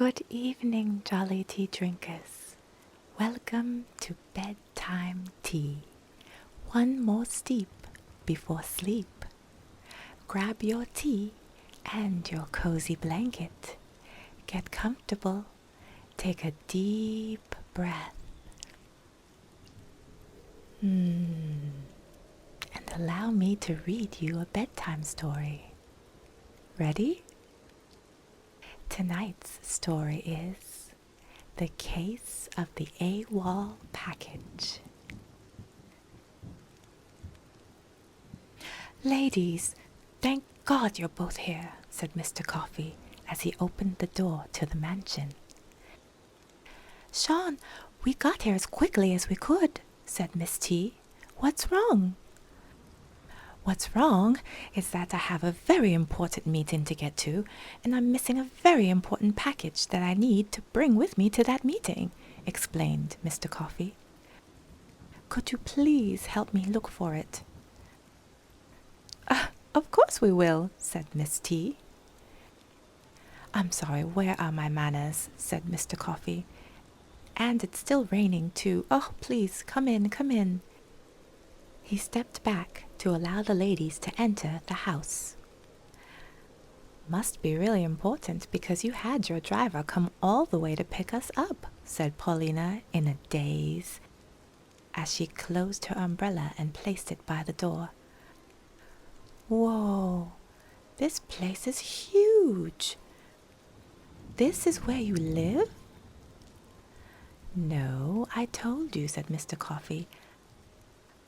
Good evening, jolly tea drinkers. Welcome to bedtime tea. One more steep before sleep. Grab your tea and your cozy blanket. Get comfortable. Take a deep breath. And allow me to read you a bedtime story. Ready? Tonight's story is The Case of the AWOL Package. Ladies, thank God you're both here, said Mr. Coffee as he opened the door to the mansion. Sean, we got here as quickly as we could, said Miss Tea. What's wrong? What's wrong is that I have a very important meeting to get to, and I'm missing a very important package that I need to bring with me to that meeting, explained Mr. Coffee. Could you please help me look for it? Of course we will, said Miss Tea. I'm sorry, where are my manners, said Mr. Coffee. And it's still raining too. Oh, please, come in, come in. He stepped back to allow the ladies to enter the house. Must be really important because you had your driver come all the way to pick us up, said Paulina in a daze, as she closed her umbrella and placed it by the door. Whoa, this place is huge. This is where you live? No, I told you, said Mr. Coffee.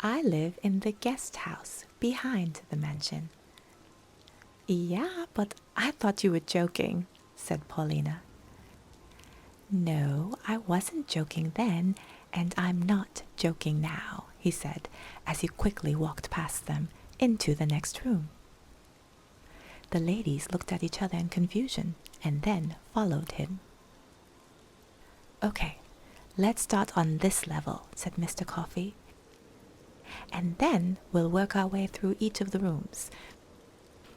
I live in the guest house behind the mansion. Yeah, but I thought you were joking, said Paulina. No, I wasn't joking then, and I'm not joking now, he said, as he quickly walked past them into the next room. The ladies looked at each other in confusion and then followed him. Okay, let's start on this level, said Mr. Coffee. And then we'll work our way through each of the rooms.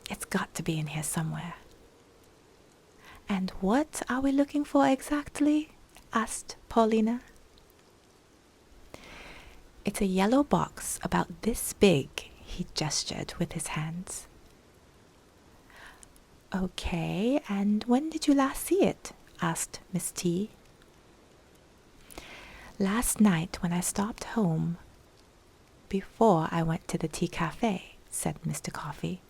It's got to be in here somewhere. And what are we looking for exactly? Asked Paulina. It's a yellow box about this big, he gestured with his hands. Okay, and when did you last see it? Asked Miss Tea. Last night when I stopped home, before I went to the tea cafe, said Mr. Coffee.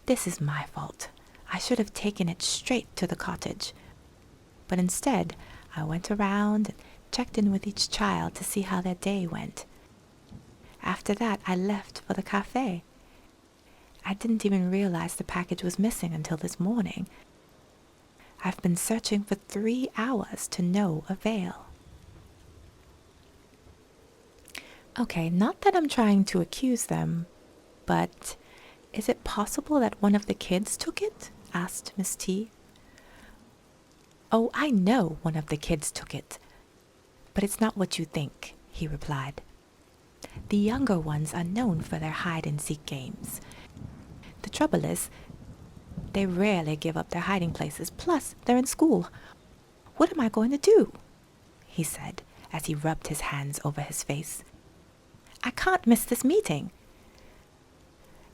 This is my fault. I should have taken it straight to the cottage. But instead, I went around and checked in with each child to see how their day went. After that, I left for the cafe. I didn't even realize the package was missing until this morning. I've been searching for 3 hours to no avail. Okay, not that I'm trying to accuse them, but is it possible that one of the kids took it? Asked Miss Tea. Oh, I know one of the kids took it, but it's not what you think, he replied. The younger ones are known for their hide-and-seek games. The trouble is, they rarely give up their hiding places, plus they're in school. What am I going to do? He said as he rubbed his hands over his face. I can't miss this meeting.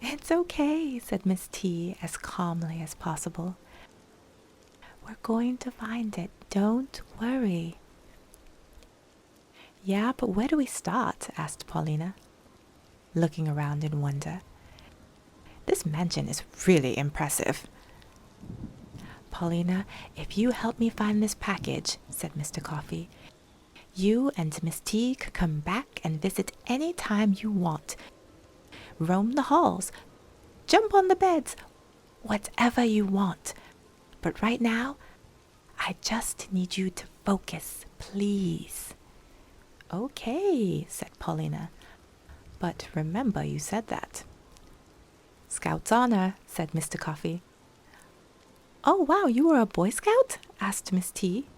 It's okay, said Miss Tea as calmly as possible. We're going to find it. Don't worry. Yeah, but where do we start? Asked Paulina, looking around in wonder. This mansion is really impressive. Paulina, if you help me find this package, said Mr. Coffee, you and Miss Tea could come back and visit any time you want. Roam the halls, jump on the beds, whatever you want. But right now, I just need you to focus, please. Okay, said Paulina. But remember you said that. Scout's honor, said Mr. Coffee. Oh, wow, you were a Boy Scout? Asked Miss Tea.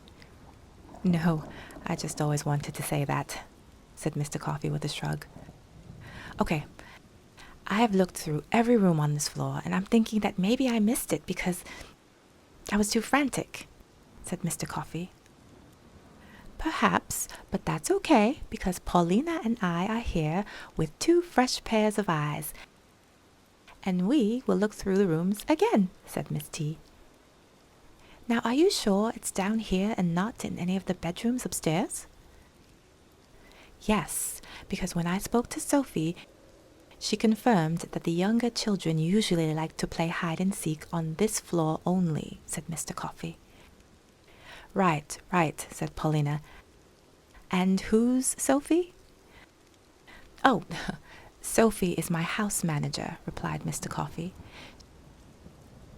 No, I just always wanted to say that, said Mr. Coffee with a shrug. Okay, I have looked through every room on this floor, and I'm thinking that maybe I missed it because I was too frantic, said Mr. Coffee. Perhaps, but that's okay, because Paulina and I are here with 2 fresh pairs of eyes, and we will look through the rooms again, said Miss Tea. Now, are you sure it's down here and not in any of the bedrooms upstairs? Yes, because when I spoke to Sophie, she confirmed that the younger children usually like to play hide and seek on this floor only, said Mr. Coffee. Right, said Paulina. And who's Sophie? Oh, Sophie is my house manager, replied Mr. Coffee.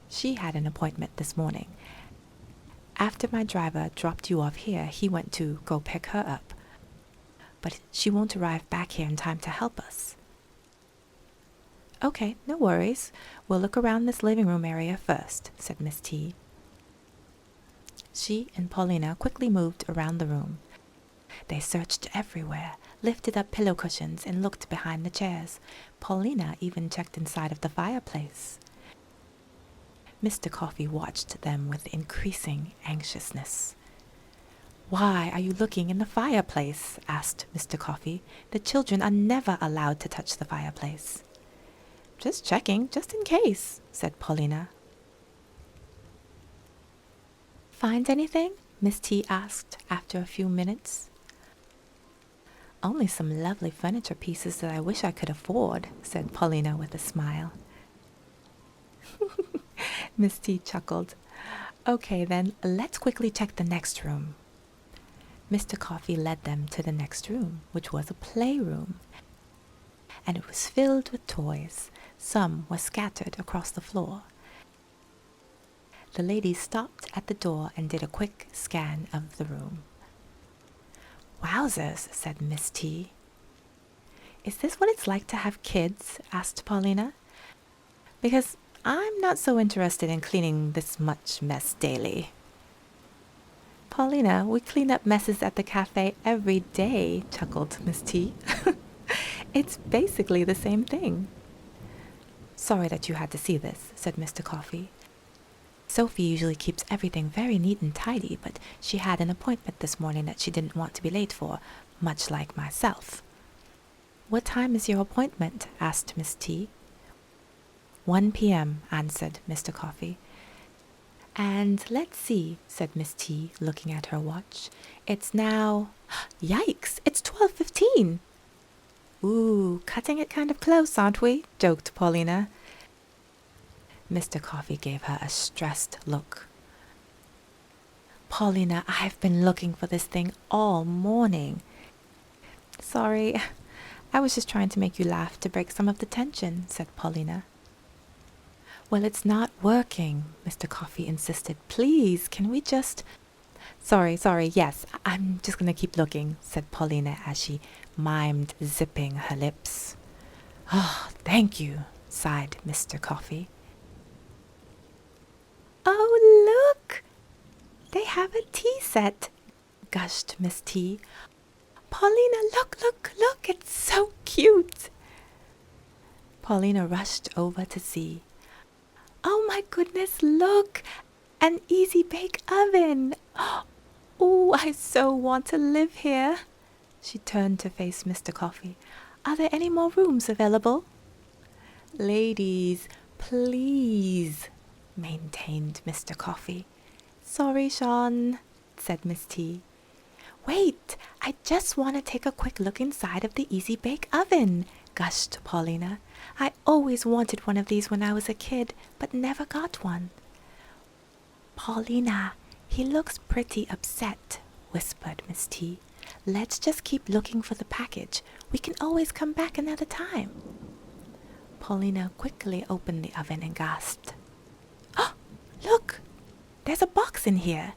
She had an appointment this morning. After my driver dropped you off here, he went to go pick her up. But she won't arrive back here in time to help us. Okay, no worries. We'll look around this living room area first, said Miss Tea. She and Paulina quickly moved around the room. They searched everywhere, lifted up pillow cushions, and looked behind the chairs. Paulina even checked inside of the fireplace. Mr. Coffee watched them with increasing anxiousness. Why are you looking in the fireplace? Asked Mr. Coffee. The children are never allowed to touch the fireplace. Just checking, just in case, said Paulina. Find anything? Miss Tea asked after a few minutes. Only some lovely furniture pieces that I wish I could afford, said Paulina with a smile. Miss Tea chuckled. Okay then, let's quickly check the next room. Mr. Coffee led them to the next room, which was a playroom, and it was filled with toys. Some were scattered across the floor. The lady stopped at the door and did a quick scan of the room. Wowzers, said Miss Tea. Is this what it's like to have kids? Asked Paulina. Because I'm not so interested in cleaning this much mess daily. Paulina, we clean up messes at the cafe every day, chuckled Miss Tea. It's basically the same thing. Sorry that you had to see this, said Mr. Coffee. Sophie usually keeps everything very neat and tidy, but she had an appointment this morning that she didn't want to be late for, much like myself. What time is your appointment? Asked Miss Tea. 1 p.m., answered Mr. Coffee. And let's see, said Miss Tea, looking at her watch. It's now... Yikes, it's 12:15. Ooh, cutting it kind of close, aren't we? Joked Paulina. Mr. Coffee gave her a stressed look. Paulina, I've been looking for this thing all morning. Sorry, I was just trying to make you laugh to break some of the tension, said Paulina. Well, it's not working, Mr. Coffee insisted. Please, can we just... Sorry, yes, I'm just going to keep looking, said Paulina as she mimed zipping her lips. Oh, thank you, sighed Mr. Coffee. Oh, look! They have a tea set, gushed Miss Tea. Paulina, look, it's so cute. Paulina rushed over to see. Oh my goodness, look! An easy bake oven! Oh, I so want to live here. She turned to face Mr. Coffee. Are there any more rooms available? Ladies, please, maintained Mr. Coffee. Sorry, Sean, said Miss Tea. Wait, I just want to take a quick look inside of the Easy Bake Oven, gushed Paulina. I always wanted one of these when I was a kid, but never got one. Paulina, he looks pretty upset, whispered Miss Tea. Let's just keep looking for the package. We can always come back another time. Paulina quickly opened the oven and gasped. Oh, look! There's a box in here.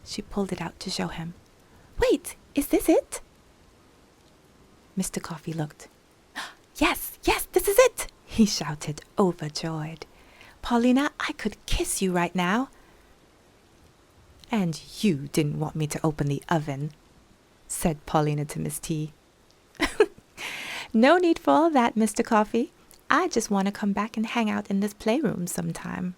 She pulled it out to show him. Wait, is this it? Mr. Coffee looked. Yes, this is it, he shouted, overjoyed. Paulina, I could kiss you right now. And you didn't want me to open the oven, said Paulina to Miss Tea. No need for all that, Mr. Coffee. I just want to come back and hang out in this playroom sometime.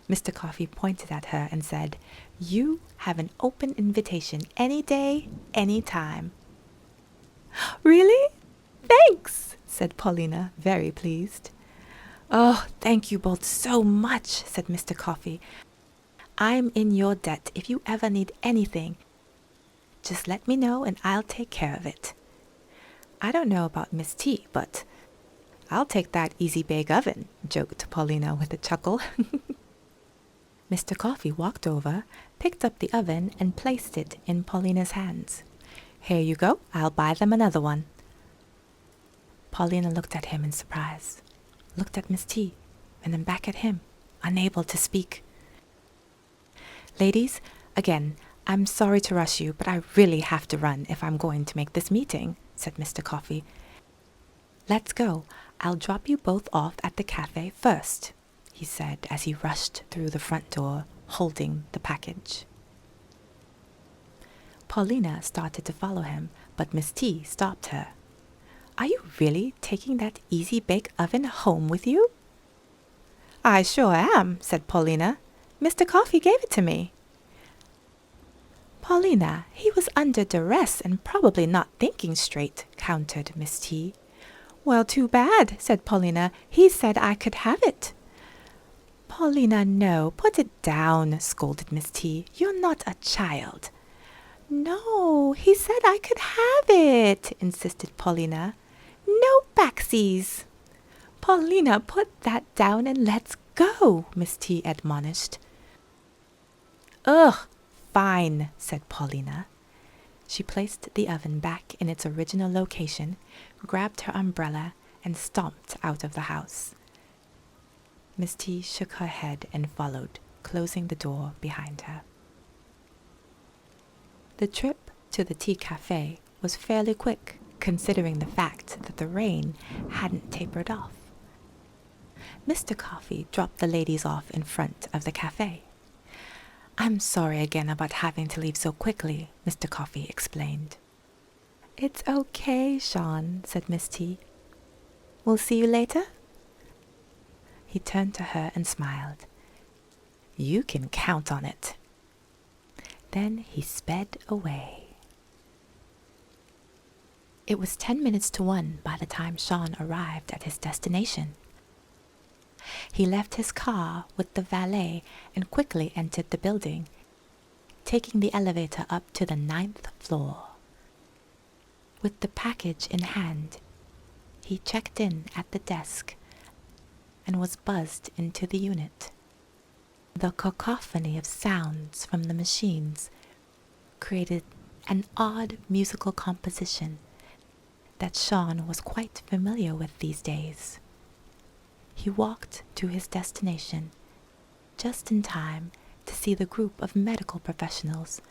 Mr. Coffee pointed at her and said, "You have an open invitation any day, any time." "Really? Thanks," said Paulina, very pleased. "Oh, thank you both so much," said Mr. Coffee. "I'm in your debt if you ever need anything. Just let me know and I'll take care of it." "I don't know about Miss Tea, but I'll take that easy bake oven," joked Paulina with a chuckle. Mr. Coffee walked over, picked up the oven, and placed it in Paulina's hands. "Here you go. I'll buy them another one." Paulina looked at him in surprise, looked at Miss Tea, and then back at him, unable to speak. "Ladies, again, I'm sorry to rush you, but I really have to run if I'm going to make this meeting," said Mr. Coffee. "Let's go. I'll drop you both off at the cafe first," he said as he rushed through the front door, holding the package. Paulina started to follow him, but Miss Tea stopped her. "Are you really taking that easy bake oven home with you?" "I sure am," said Paulina. "Mr. Coffee gave it to me." "Paulina, he was under duress and probably not thinking straight," countered Miss Tea. "Well, too bad," said Paulina. "He said I could have it." "Paulina, no, put it down," scolded Miss Tea. "You're not a child." "No, he said I could have it," insisted Paulina. "No backsies." "Paulina, put that down and let's go," Miss Tea admonished. "Ugh, fine," said Paulina. She placed the oven back in its original location, grabbed her umbrella, and stomped out of the house. Miss Tea shook her head and followed, closing the door behind her. The trip to the tea cafe was fairly quick, considering the fact that the rain hadn't tapered off. Mr. Coffee dropped the ladies off in front of the cafe. "I'm sorry again about having to leave so quickly," Mr. Coffee explained. "It's okay, Sean," said Miss Tea. "We'll see you later?" He turned to her and smiled. "You can count on it." Then he sped away. It was 10 minutes to 1 by the time Sean arrived at his destination. He left his car with the valet and quickly entered the building, taking the elevator up to the 9th floor. With the package in hand, he checked in at the desk and was buzzed into the unit. The cacophony of sounds from the machines created an odd musical composition that Sean was quite familiar with these days. He walked to his destination just in time to see the group of medical professionals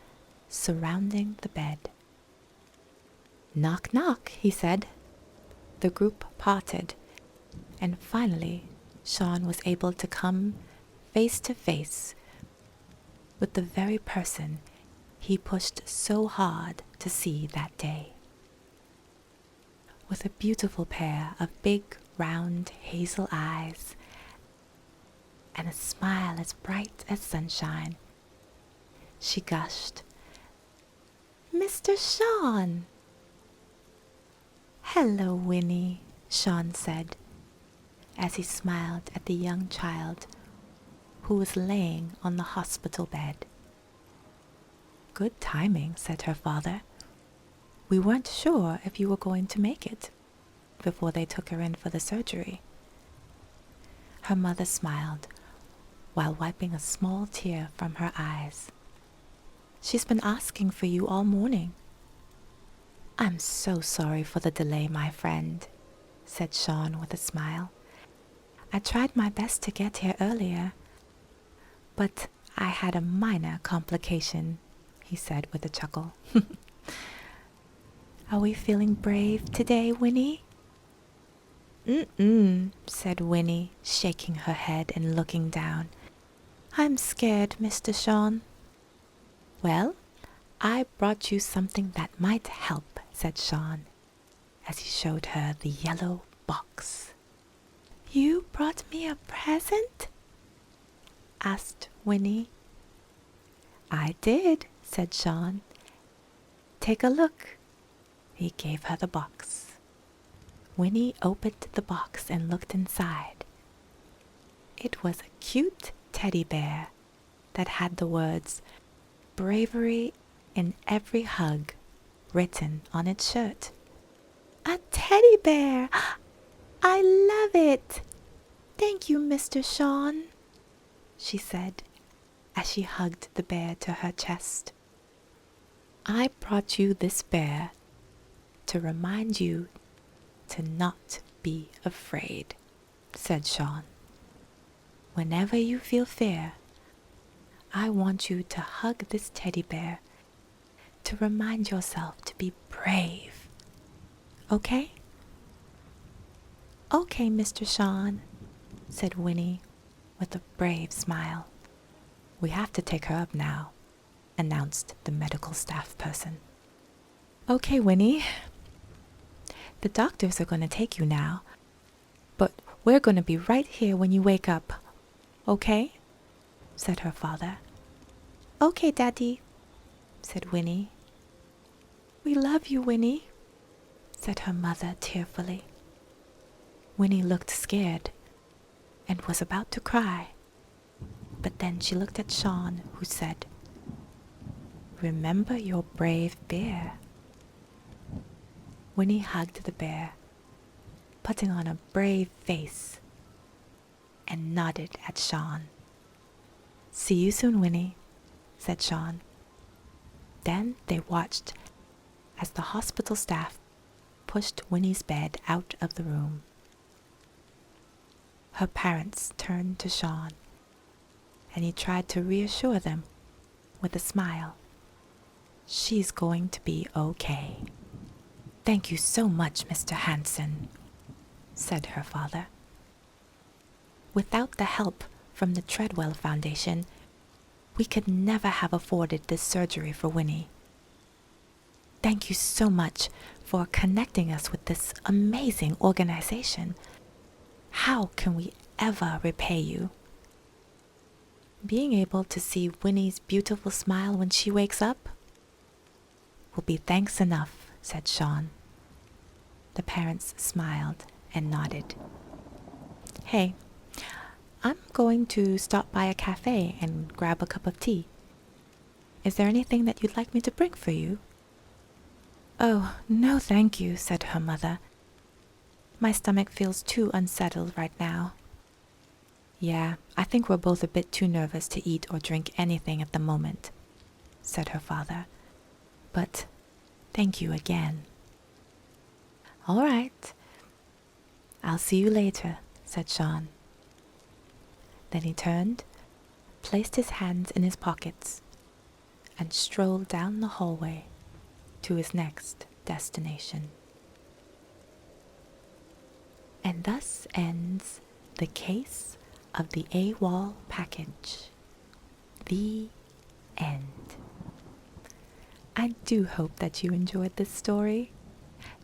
surrounding the bed. "Knock, knock," he said. The group parted, and finally Sean was able to come face to face with the very person he pushed so hard to see that day. With a beautiful pair of big, round, hazel eyes and a smile as bright as sunshine, she gushed, "Mr. Sean!" "Hello, Winnie," Sean said, as he smiled at the young child who was laying on the hospital bed. "Good timing," said her father. "We weren't sure if you were going to make it before they took her in for the surgery." Her mother smiled while wiping a small tear from her eyes. "She's been asking for you all morning." "I'm so sorry for the delay, my friend," said Sean with a smile. "I tried my best to get here earlier, but I had a minor complication," he said with a chuckle. "Are we feeling brave today, Winnie?" "Mm-mm," said Winnie, shaking her head and looking down. "I'm scared, Mr. Sean." "Well, I brought you something that might help," said Sean, as he showed her the yellow box. "You brought me a present?" asked Winnie. I did, said Sean. Take a look. He gave her the box. Winnie opened the box and looked inside. It was a cute teddy bear that had the words "Bravery in every hug" written on its shirt. A teddy bear! I love it! Thank you, Mr. Sean, she said as she hugged the bear to her chest. I brought you this bear to remind you to not be afraid, said Sean. Whenever you feel fear, I want you to hug this teddy bear to remind yourself to be brave. Okay? Okay, Mr. Sean, said Winnie with a brave smile. We have to take her up now, announced the medical staff person. Okay, Winnie. The doctors are going to take you now, but we're going to be right here when you wake up, okay? Said her father. Okay, Daddy, said Winnie. We love you, Winnie, said her mother tearfully. Winnie looked scared and was about to cry, but then she looked at Sean, who said, Remember your brave bear. Winnie hugged the bear, putting on a brave face, and nodded at Sean. See you soon, Winnie, said Sean. Then they watched as the hospital staff pushed Winnie's bed out of the room. Her parents turned to Sean, and he tried to reassure them with a smile. She's going to be okay. Thank you so much, Mr. Hanson, said her father. Without the help from the Treadwell Foundation, we could never have afforded this surgery for Winnie. Thank you so much for connecting us with this amazing organization. How can we ever repay you? Being able to see Winnie's beautiful smile when she wakes up will be thanks enough, said Sean. The parents smiled and nodded. Hey, I'm going to stop by a cafe and grab a cup of tea. Is there anything that you'd like me to bring for you? Oh, no thank you, said her mother. My stomach feels too unsettled right now. Yeah, I think we're both a bit too nervous to eat or drink anything at the moment, said her father. But thank you again. All right. I'll see you later, said Sean. Then he turned, placed his hands in his pockets, and strolled down the hallway to his next destination. And thus ends the case of the AWOL package. The end. I do hope that you enjoyed this story.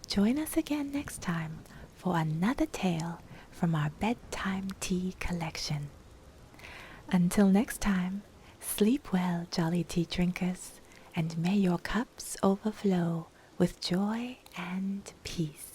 Join us again next time for another tale from our Bedtime Tea collection. Until next time, sleep well, jolly tea drinkers, and may your cups overflow with joy and peace.